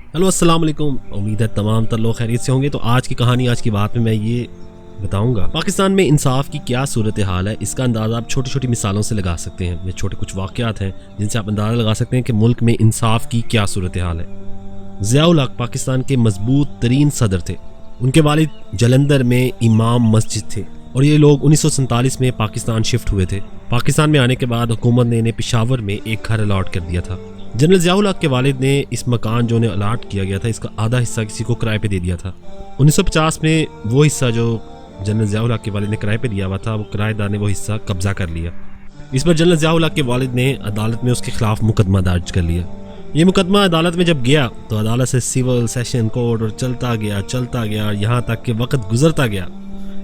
Hello अस्सलाम वालेकुम। उम्मीद है तमाम तर लोग खैरियत से होंगे। तो आज की कहानी, आज की बात में मैं ये बताऊंगा पाकिस्तान में इंसाफ की क्या सूरत हाल है। इसका अंदाज़ा आप छोटी छोटी मिसालों से लगा सकते हैं। ये छोटे कुछ वाक़यात हैं जिनसे आप अंदाज़ा लगा सकते हैं कि मुल्क में इंसाफ की क्या सूरत हाल है। ज़ियाउल हक पाकिस्तान के मजबूत तरीन सदर थे। उनके वालिद जलंधर में इमाम मस्जिद थे और ये लोग 1947 में पाकिस्तान शिफ्ट हुए थे। पाकिस्तान में आने के बाद हुकूमत ने इन्हें पेशावर में एक घर अलाट कर दिया था। जनरल ज़ियाउल हक के वालिद ने इस मकान जो उन्हें अलाट किया गया था, इसका आधा हिस्सा किसी को किराए पे दे दिया था। 1950 में वो हिस्सा जो जनरल ज़ियाउल हक के वालिद ने किराए पे दिया हुआ था, वो किराएदार ने वो हिस्सा कब्जा कर लिया। इस पर जनरल ज़ियाउल हक के वालिद ने अदालत में उसके खिलाफ मुकदमा दर्ज कर लिया। ये मुकदमा अदालत में जब गया तो अदालत से सिविल सेशन कोर्ट और चलता गया यहाँ तक कि वक्त गुजरता गया।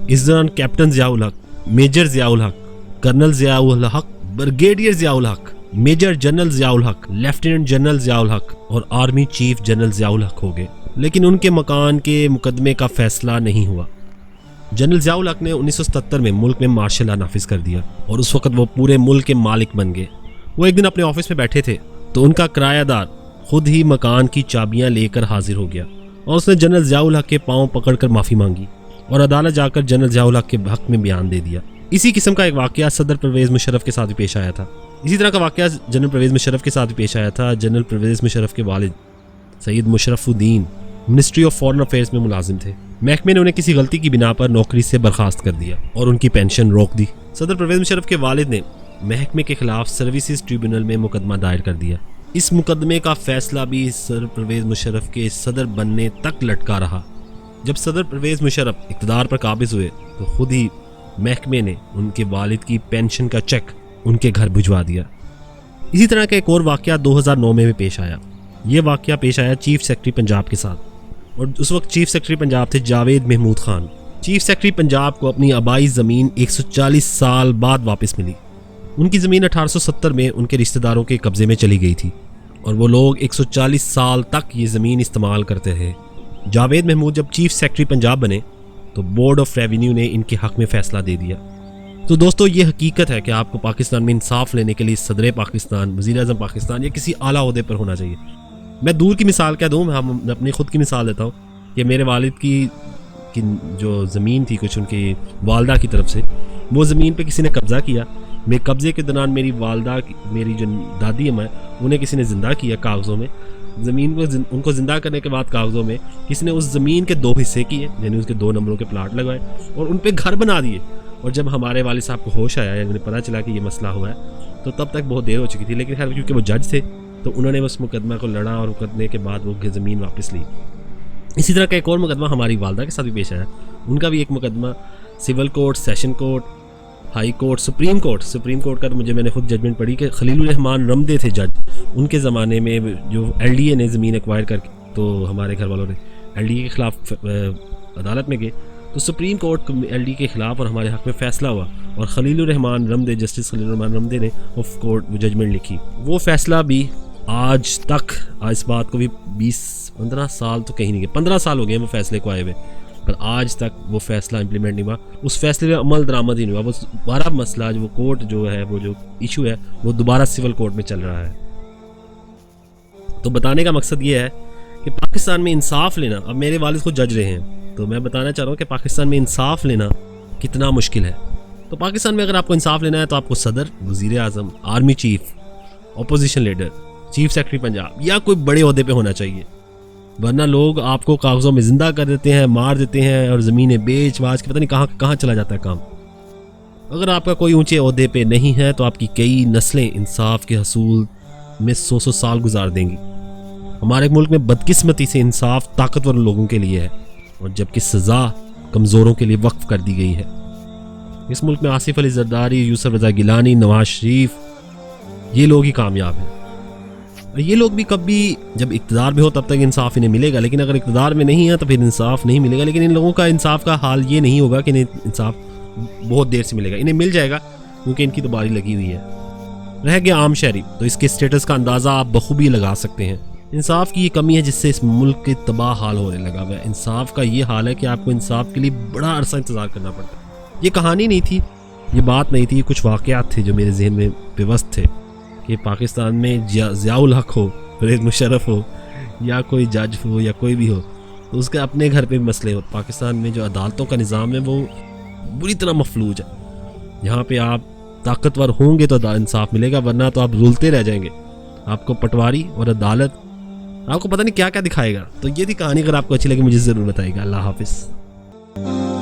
इस दौरान कैप्टन ज़ियाउल हक, मेजर ज़ियाउल हक, कर्नल ज़ियाउल हक, ब्रिगेडियर ज़ियाउल हक, मेजर जनरल ज़ियाउल हक, लेफ्टिनेंट जनरल ज़ियाउल हक और आर्मी चीफ जनरल ज़ियाउल हक हो गए, लेकिन उनके मकान के मुकदमे का फैसला नहीं हुआ। जनरल ज़ियाउल हक ने 1977 में मुल्क में मार्शल लॉ नाफिज कर दिया और उस वक्त वो पूरे मुल्क के मालिक बन गए। वो एक दिन अपने ऑफिस में बैठे थे तो उनका किरायादार खुद ही मकान की चाबियां लेकर हाजिर हो गया और उसने जनरल ज़ियाउल हक के पाँव पकड़कर माफ़ी मांगी और अदालत जाकर जनरल ज़ियाउल हक के हक में बयान दे दिया। इसी किस्म का एक वाक़या सदर परवेज़ मुशर्रफ के साथ भी पेश आया था। इसी तरह का वाक़या जनरल परवेज़ मुशर्रफ के साथ भी पेश आया था। जनरल परवेज़ मुशर्रफ के वालिद Syed Musharrafuddin ministry of foreign affairs में मुलाजिम थे। महकमे ने उन्हें किसी गलती की बिना पर नौकरी से बर्खास्त कर दिया और उनकी पेंशन रोक दी। सदर परवेज़ मुशर्रफ के वालिद ने महकमे के खिलाफ सर्विसेज ट्रिब्यूनल में मुकदमा दायर कर दिया। इस मुकदमे का फैसला भी सदर परवेज़ मुशर्रफ के सदर बनने तक लटका रहा। जब सदर परवेज़ मुशर्रफ इक़्तिदार पर काबिज़ हुए तो खुद ही महकमे ने उनके वालिद की पेंशन का चेक उनके घर भिजवा दिया। इसी तरह का एक और वाक़या 2009 में भी पेश आया। ये वाक़या पेश आया चीफ सेक्रेटरी पंजाब के साथ और उस वक्त चीफ सेक्रेटरी पंजाब थे जावेद महमूद खान। चीफ सेक्रेटरी पंजाब को अपनी आबाई ज़मीन 140 साल बाद वापस मिली। उनकी ज़मीन 1870 में उनके रिश्तेदारों के कब्ज़े में चली गई थी और वो लोग 140 साल तक ये ज़मीन इस्तेमाल करते रहे। जावेद महमूद जब चीफ सेक्रेटरी पंजाब बने तो बोर्ड ऑफ रेवेन्यू ने इनके हक़ में फ़ैसला दे दिया। तो दोस्तों, ये हकीकत है कि आपको पाकिस्तान में इंसाफ लेने के लिए सदर पाकिस्तान, वज़ीर-ए-आज़म पाकिस्तान या किसी आला ओहदे पर होना चाहिए। मैं दूर की मिसाल क्या दूँ, मैं अपनी ख़ुद की मिसाल देता हूँ कि मेरे वालिद की जो ज़मीन थी कुछ उनकी वालदा की तरफ से, वो ज़मीन पे किसी ने कब्ज़ा किया। मेरे कब्ज़े के दौरान मेरी वालदा, मेरी जो दादी अम्मा है, उन्हें किसी ने ज़िंदा किया कागज़ों में। ज़मीन को उनको ज़िंदा करने के बाद कागज़ों में किसी ने उस ज़मीन के 2 हिस्से किए, यानी उसके 2 नंबरों के प्लाट लगाए और उन पे घर बना दिए। और जब हमारे वालिद साहब को होश आया, उन्हें पता चला कि ये मसला हुआ है, तो तब तक बहुत देर हो चुकी थी। लेकिन खैर क्योंकि वो जज थे तो उन्होंने उस मुकदमा को लड़ा और मुकदमे के बाद वो ज़मीन वापस ली। इसी तरह का एक और मुकदमा हमारी वालदा के साथ भी पेश आया। उनका भी एक मुकदमा civil court, session court, high court, supreme court का तो मैंने खुद जजमेंट पढ़ी कि खलीलुर रहमान रमदे थे जज। उनके ज़माने में जो LDA ने ज़मीन एक्वायर करके, तो हमारे घर वालों ने LDA के ख़िलाफ़ अदालत में गए तो सुप्रीम कोर्ट LDA के ख़िलाफ़ और हमारे हक़ में फ़ैसला हुआ और खलीलुर रहमान रमदे, जस्टिस खलीलुर रहमान रमदे ने ऑफ कोर्ट जजमेंट लिखी। वो फ़ैसला भी आज तक, इस बात को भी 20-15 साल तो कहीं नहीं गए, 15 साल हो गए वो फ़ैसले को आए हुए, पर आज तक वो फ़ैसला इम्प्लीमेंट नहीं हुआ। उस फैसले में अमल दरामद ही नहीं हुआ। वो दोबारा मसला जो कोर्ट जो है, वो जो इशू है, वो दोबारा सिविल कोर्ट में चल रहा है। तो बताने का मकसद ये है कि पाकिस्तान में इंसाफ लेना, अब मेरे वालिद को जज रहे हैं तो मैं बताना चाह रहा हूँ कि पाकिस्तान में इंसाफ लेना कितना मुश्किल है। तो पाकिस्तान में अगर आपको इंसाफ लेना है तो आपको सदर, वज़ीर-ए-आज़म, army chief, opposition leader, chief secretary Punjab या कोई बड़े ओहदे पे होना चाहिए, वरना लोग आपको कागज़ों में ज़िंदा कर देते हैं, मार देते हैं और ज़मीनें बेच बाज के पता नहीं कहाँ कहाँ चला जाता है काम। अगर आपका कोई ऊंचे ओहदे पे नहीं है तो आपकी कई नस्लें इंसाफ के हसूल में 100 साल गुजार देंगी। हमारे मुल्क में बदकिस्मती से इंसाफ ताकतवर लोगों के लिए है और जबकि सज़ा कमज़ोरों के लिए वक्फ कर दी गई है। इस मुल्क में आसिफ अली जरदारी, यूसुफ रज़ा गिलानी, नवाज शरीफ, ये लोग ही कामयाब हैं। ये लोग भी कभी जब इक़्तिदार में हो तब तक इंसाफ इन्हें मिलेगा, लेकिन अगर इक़्तिदार में नहीं है तो फिर इंसाफ नहीं मिलेगा। लेकिन इन लोगों का इंसाफ का हाल ये नहीं होगा कि इन्हें इंसाफ बहुत देर से मिलेगा, इन्हें मिल जाएगा क्योंकि इनकी तो बारी लगी हुई है। रह गया आम शहरी, तो इसके स्टेटस का अंदाज़ा आप बखूबी लगा सकते हैं। इंसाफ की ये कमी है जिससे इस मुल्क के तबाह हाल होने लगा हुआ है। इंसाफ का ये हाल है कि आपको इंसाफ के लिए बड़ा अरसा इंतज़ार करना पड़ता है। ये कहानी नहीं थी, ये बात नहीं थी, कुछ वाक़यात थे जो मेरे जहन में बेवस्त थे कि पाकिस्तान में ज़ियाउल हक हो, परवेज़ मुशर्रफ हो یا کوئی جج ہو یا کوئی بھی ہو تو اس کے اپنے گھر پہ بھی مسئلے ہو. پاکستان میں جو عدالتوں کا نظام ہے وہ بری طرح مفلوج ہے. یہاں پہ آپ طاقتور ہوں گے تو انصاف ملے گا, ورنہ تو آپ رولتے رہ جائیں گے. آپ کو پٹواری اور عدالت آپ کو پتہ نہیں کیا کیا دکھائے گا. تو یہ تھی کہانی. اگر آپ کو اچھی لگی مجھے ضرور بتائیے گا. اللہ حافظ.